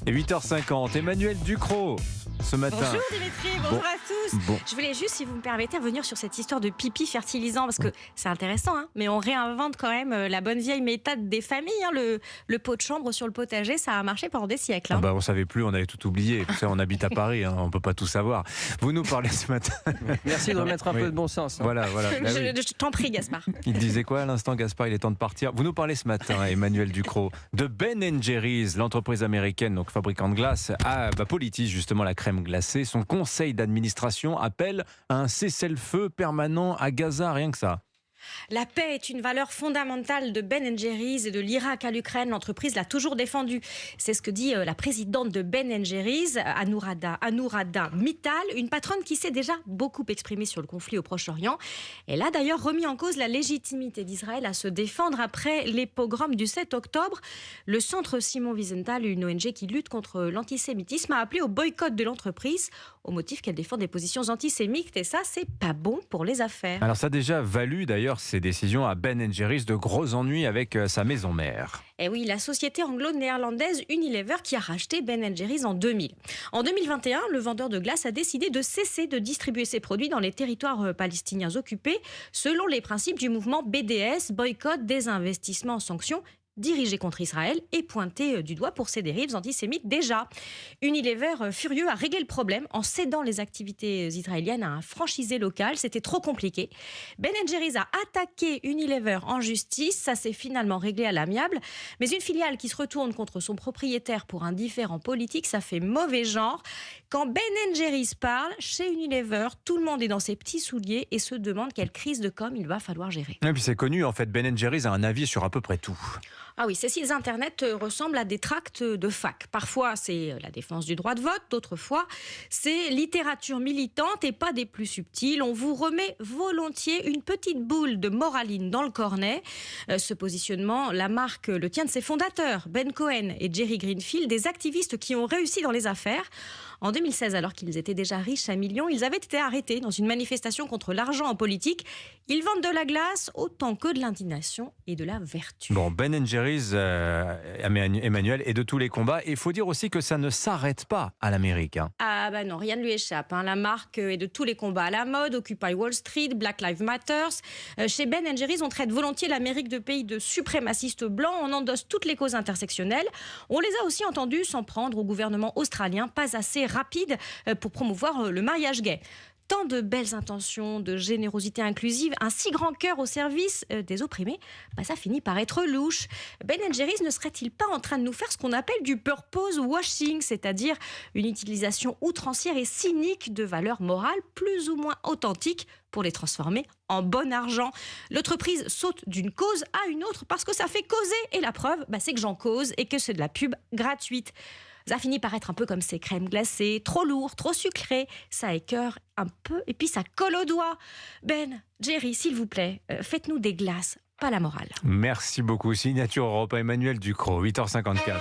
Et 8h50, Emmanuel Ducrot, ce matin. Bonjour Dimitri, bonjour à tous. Je voulais juste, si vous me permettez, revenir sur cette histoire de pipi fertilisant, parce que c'est intéressant, hein, mais on réinvente quand même la bonne vieille méthode des familles. Hein, le pot de chambre sur le potager, ça a marché pendant des siècles. Hein. On savait plus, on avait tout oublié. Tout ça, on habite à Paris, hein, on peut pas tout savoir. Vous nous parlez ce matin. Merci de remettre un peu de bon sens. Hein. Voilà. Je t'en prie, Gaspard. Il disait quoi à l'instant, Gaspard? Il est temps de partir. Vous nous parlez ce matin, Emmanuel Ducrot, de Ben & Jerry's, l'entreprise américaine, donc fabricant de glace, politise justement la crème glacée. Son conseil d'administration appelle à un cessez-le-feu permanent à Gaza, rien que ça. La paix est une valeur fondamentale de Ben & Jerry's et de l'Irak à l'Ukraine. L'entreprise l'a toujours défendue. C'est ce que dit la présidente de Ben & Jerry's, Anuradha Mittal, une patronne qui s'est déjà beaucoup exprimée sur le conflit au Proche-Orient. Elle a d'ailleurs remis en cause la légitimité d'Israël à se défendre après les pogroms du 7 octobre. Le centre Simon Wiesenthal, une ONG qui lutte contre l'antisémitisme, a appelé au boycott de l'entreprise au motif qu'elle défend des positions antisémites. Et ça, c'est pas bon pour les affaires. Alors ça a déjà valu d'ailleurs ces décisions à Ben & Jerry's de gros ennuis avec sa maison mère. Et oui, la société anglo-néerlandaise Unilever qui a racheté Ben & Jerry's en 2000. En 2021, le vendeur de glace a décidé de cesser de distribuer ses produits dans les territoires palestiniens occupés selon les principes du mouvement BDS, boycott, désinvestissement, sanctions, dirigé contre Israël et pointé du doigt pour ses dérives antisémites déjà. Unilever, furieux, a réglé le problème en cédant les activités israéliennes à un franchisé local. C'était trop compliqué. Ben & Jerry's a attaqué Unilever en justice. Ça s'est finalement réglé à l'amiable. Mais une filiale qui se retourne contre son propriétaire pour un différend politique, ça fait mauvais genre. Quand Ben & Jerry's parle, chez Unilever, tout le monde est dans ses petits souliers et se demande quelle crise de com' il va falloir gérer. Et puis c'est connu, en fait, Ben & Jerry's a un avis sur à peu près tout. Ah oui, ces sites internet ressemblent à des tracts de fac. Parfois, c'est la défense du droit de vote. D'autres fois, c'est littérature militante et pas des plus subtiles. On vous remet volontiers une petite boule de moraline dans le cornet. Ce positionnement, la marque le tient de ses fondateurs, Ben Cohen et Jerry Greenfield, des activistes qui ont réussi dans les affaires. En 2016, alors qu'ils étaient déjà riches à millions, ils avaient été arrêtés dans une manifestation contre l'argent en politique. Ils vendent de la glace autant que de l'indignation et de la vertu. Bon, Ben & Jerry's, Emmanuel, est de tous les combats. Et il faut dire aussi que ça ne s'arrête pas à l'Amérique. Hein. Ah bah non, rien ne lui échappe. Hein. La marque est de tous les combats à la mode, Occupy Wall Street, Black Lives Matter. Chez Ben & Jerry's, on traite volontiers l'Amérique de pays de suprémacistes blancs. On endosse toutes les causes intersectionnelles. On les a aussi entendus s'en prendre au gouvernement australien, pas assez rapide pour promouvoir le mariage gay. Tant de belles intentions, de générosité inclusive, un si grand cœur au service des opprimés, ça finit par être louche. Ben & Jerry's ne serait-il pas en train de nous faire ce qu'on appelle du purpose washing, c'est-à-dire une utilisation outrancière et cynique de valeurs morales plus ou moins authentiques pour les transformer en bon argent? L'entreprise saute d'une cause à une autre parce que ça fait causer. Et la preuve, c'est que j'en cause et que c'est de la pub gratuite. Ça finit par être un peu comme ces crèmes glacées, trop lourd, trop sucré. Ça écœure un peu et puis ça colle aux doigts. Ben, Jerry, s'il vous plaît, faites-nous des glaces, pas la morale. Merci beaucoup. Signature Europe, Emmanuel Ducrot, 8h54.